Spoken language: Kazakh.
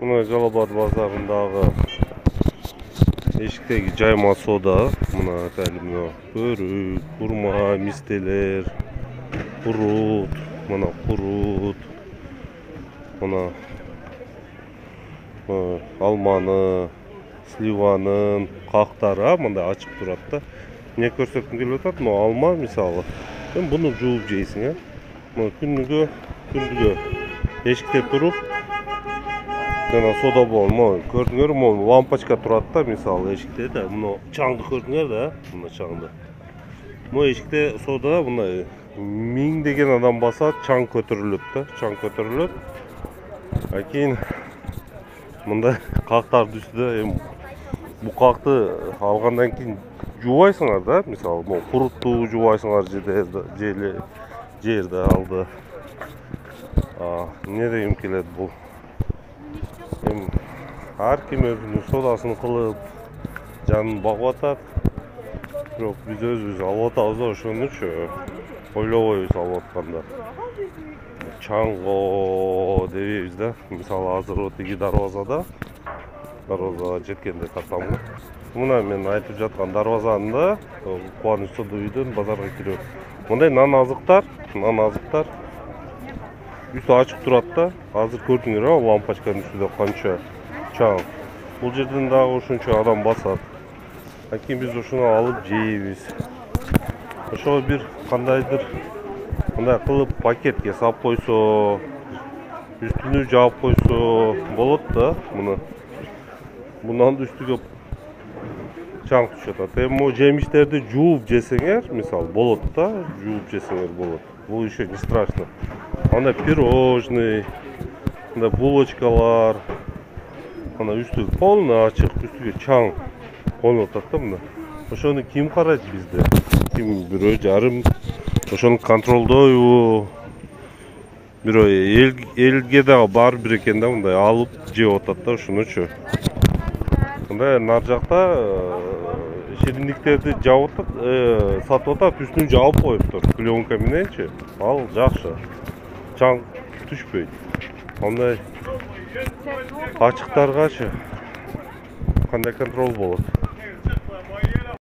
Muna Жалал-Абад базарындағы eşikteki жайма сода. Мына кәдімгі өрік, хурма, мистелер, құрут, мына құрут, мына алманы, сливанын қақтары мында ашып тұрады да. Не көрсеткім келіп жатады, мына алма мысалы. Бұны жуып жейсің, мына күндігі ешікте тұрып, жаңа сода болмай, көрдіңер, лампочка тұрады да, мысалы ешікте де, мұны чаңды көрдіңер да, мұны чаңды. Мұны ешікте сода, мұны миң деген адам баса, чаң көтіріліп да, чаң көтіріліп. Кейін мұнда қақтар түсті, бұл қақты алғандан кейін жуайсыңар да, мысалы, құрытты жуайсыңар жерді алды. Не дейім келеді бұл? Әркім өзінің содасын қылып, жанын бағып атады. Жоқ, біз өзіміз алып атабыз да, ошоның үшін ойлап ойбыз алып атқанда. Чаңго дебейбіз да. Мысалы, азыр отеги дарвазаға жеткенде тартамын. Мына мен айтып жатқан дарвазанында Қуаныш сода үйден базарға кіреді. Мұндай нан азықтар үсті ашық тұрады да. Азыр көрдіңдер, лампочканың үстіде қанша чаң. Бұл жерден дағы ошончо адам басады. Кейін біз ошоны алып жейбиз. Ошоға бір қандайдыр мындай қылып пакетке сап қойсо, үстүнө жаап қойсо болот да, мұны. Бұнан үстіге чаң түшөт. Эми жемиштерди жууп жесеңер, мисалы, болот да, жууп жесеңер болот. Бул еще не страшно. Анда пирожный, анда булочкалар, анда үстүгү полный ачык, үстүгү чаң конуп атат да мына. Ошону ким карайт бизде? Ким бирөө жарым ошону контролдойбу? Бирөө элге дагы бар бир экен да, мындай алып жеп атат да, ошонучу. Мындай нар жакта шириндиктерди жабып атат, сатып атат, үстүн жаап коюптур пленка мененчи. Ал жакшы. Чаң түшпөйт. Андай ачыктаргачы кандай контрол болот?